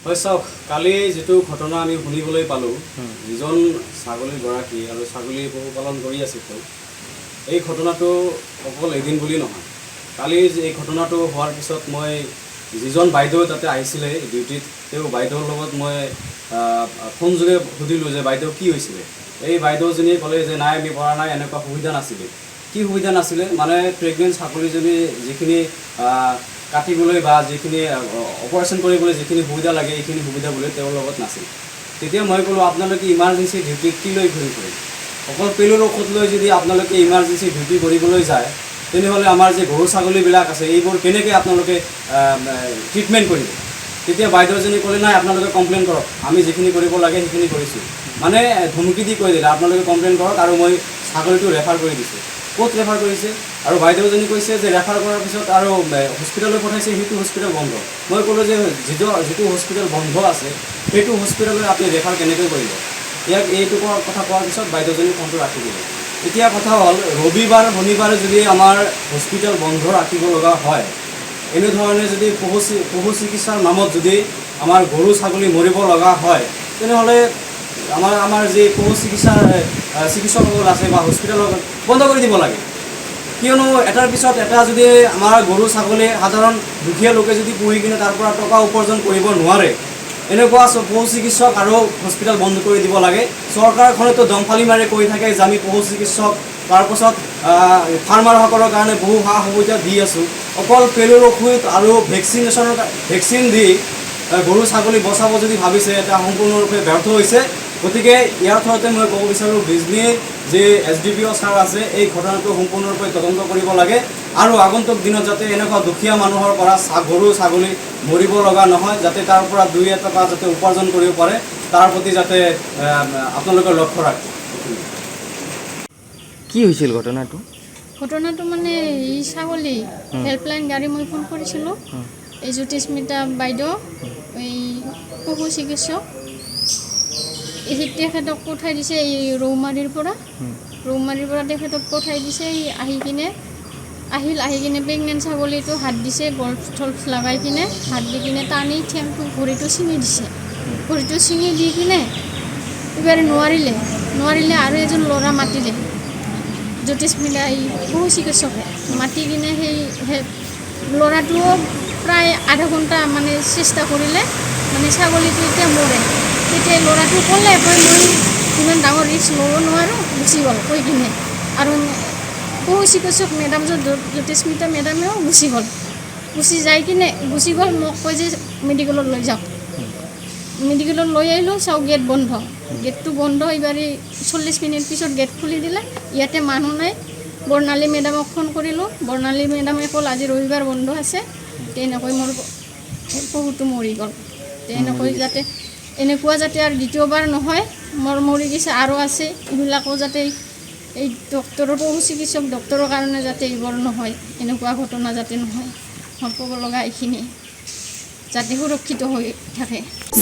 হয় চাওক কালি যেটো ঘটনা আমি শুনিবলৈ পালো যিজন ছাগলীৰ গৰাকী আৰু ছাগলী পশুপালন কৰি আছিল এই ঘটনাটো অকল এদিন বুলি নহয় কালি এই ঘটনাটো হোৱাৰ পিছত মই যিজন বাইদেউ তাতে আহিছিলে ডিউটিত তেওঁ বাইদেউৰ লগত মই ফোনযোগে সুধিলোঁ যে বাইদেউ কি হৈছিলে এই বাইদেউজনীয়ে ক'লে যে নাই আমি পৰা নাই এনেকুৱা সুবিধা নাছিলে কি সুবিধা নাছিলে মানে প্ৰেগনেণ্ট ছাগলীজনী যিখিনি কাটিবলৈ বা যিখিনি অপাৰেশ্যন কৰিবলৈ যিখিনি সুবিধা লাগে এইখিনি সুবিধা বোলে তেওঁৰ লগত নাছিল তেতিয়া মই ক'লোঁ আপোনালোকে ইমাৰ্জেঞ্চি ডিউটি কি লৈ ঘূৰি ফুৰে অকল পেলুৰ ঔষধ লৈ যদি আপোনালোকে ইমাৰ্জেঞ্চি ডিউটি কৰিবলৈ যায় তেনেহ'লে আমাৰ যে গৰু ছাগলীবিলাক আছে এইবোৰ কেনেকৈ আপোনালোকে ট্ৰিটমেণ্ট কৰিব তেতিয়া বাইদেউজনী ক'লে নাই আপোনালোকে কমপ্লেইন কৰক আমি যিখিনি কৰিব লাগে সেইখিনি কৰিছোঁ মানে ধমকি দি কৈ দিলে আপোনালোকে কমপ্লেইন কৰক আৰু মই ছাগলীটো ৰেফাৰ কৰি দিছোঁ ক'ত ৰেফাৰ কৰিছে আৰু বাইদেউজনী কৈছে যে ৰেফাৰ কৰাৰ পিছত আৰু হস্পিটেললৈ পঠাইছে সেইটো হস্পিটেল বন্ধ মই ক'লোঁ যে যিটো হস্পিটেল বন্ধ আছে সেইটো হস্পিটেললৈ আপুনি ৰেফাৰ কেনেকৈ কৰিব ইয়াক এইটো কথা কোৱাৰ পিছত বাইদেউজনী ফোনটো ৰাখি দিলে এতিয়া কথা হ'ল ৰবিবাৰ শনিবাৰে যদি আমাৰ হস্পিটেল বন্ধ ৰাখিব লগা হয় এনেধৰণে যদি পশু চিকিৎসাৰ নামত যদি আমাৰ গৰু ছাগলী মৰিব লগা হয় তেনেহ'লে আমাৰ যি পশু চিকিৎসাৰ চিকিৎসকসকল আছে বা হস্পিটেলক বন্ধ কৰি দিব লাগে কিয়নো এটাৰ পিছত এটা যদি আমাৰ গৰু ছাগলী সাধাৰণ দুখীয়া লোকে যদি পুহি কিনে তাৰ পৰা টকা উপাৰ্জন কৰিব নোৱাৰে এনেকুৱা পশু চিকিৎসক আৰু হস্পিটেল বন্ধ কৰি দিব লাগে চৰকাৰখনেতো দমফালি মাৰি কৈ থাকে যে আমি পশু চিকিৎসক তাৰপাছত ফাৰ্মাৰসকলৰ কাৰণে বহু সা সুবিধা দি আছোঁ অকল পেলুৰ ঔষধ আৰু ভেকচিন দি গৰু ছাগলী বচাব যদি ভাবিছে এটা সম্পূৰ্ণৰূপে ব্যৰ্থ হৈছে গতিকে ইয়াৰ ফলতে মই ক'ব বিচাৰোঁ বিজনীৰ যে SDPO ছাৰ আছে এই ঘটনাটো সম্পূৰ্ণৰূপে তদন্ত কৰিব লাগে আৰু আগন্তুক দিনত যাতে এনেকুৱা দুখীয়া মানুহৰ পৰা গৰু ছাগলী মৰিব লগা নহয় যাতে তাৰ পৰা 2 টকা যাতে উপাৰ্জন কৰিব পাৰে তাৰ প্ৰতি যাতে আপোনালোকে লক্ষ্য ৰাখে কি হৈছিল ঘটনাটো মানে এই ছাগলী হেল্পলাইন গাড়ী মই ফোন কৰিছিলোঁ এই জ্যোতিস্মিতা বাইদেউ এই পশু চিকিৎসক তেখেতক পঠাই দিছে এই ৰৌমাৰীৰ পৰা তেখেতক পঠাই দিছে আহি কিনে প্ৰেগনেণ্ট ছাগলীটো হাত দিছে গল্ফ লগাই কিনে হাত দি কিনে টানি ঠেংটো ভৰিটো ছিঙি দিছে ভৰিটো ছিঙি দি কিনে এইবাৰ নোৱাৰিলে আৰু এজন ল'ৰা মাতিলে জ্যোতিস্মিতা এই পশু চিকিৎসকে মাতি কিনে সেই ল'ৰাটোও প্ৰায় আধা ঘণ্টা মানে চেষ্টা কৰিলে মানে ছাগলীটো এতিয়া মৰে তেতিয়া ল'ৰাটো ক'লে মই ইমান ডাঙৰ ৰিস্ক ল'ব নোৱাৰোঁ গুচি গ'ল কৈ কিনে আৰু পশু চিকিৎসক মেডাম জ্যোতিস্মিতা মেডামেও গুচি গ'ল মোক কয় যে মেডিকেলত লৈ যাওক মেডিকেলত লৈ আহিলোঁ চাওঁ গেটটো বন্ধ এইবাৰ 40 মিনিট পিছত গেট খুলি দিলে ইয়াতে মানুহ নাই বৰ্ণালী মেডামক ফোন কৰিলোঁ বৰ্ণালী মেডামে ক'ল আজি ৰবিবাৰ বন্ধ আছে তেনেকৈ মোৰ পশুটো মৰি গ'ল তেনেকৈ যাতে এনেকুৱা যাতে আৰু দ্বিতীয়বাৰ নহয় মোৰ মৰি গৈছে আৰু আছে এইবিলাকো যাতে এই ডক্টৰৰ পশু চিকিৎসক ডক্টৰৰ কাৰণে যাতে এইবোৰ নহয় এনেকুৱা ঘটনা যাতে নহয় মোৰ ক'ব লগা এইখিনি যাতে সুৰক্ষিত হৈ থাকে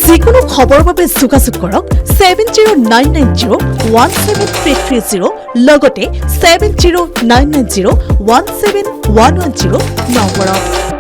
যিকোনো খবৰৰ বাবে যোগাযোগ কৰক 7099017330 লগতে 7099017110 নম্বৰত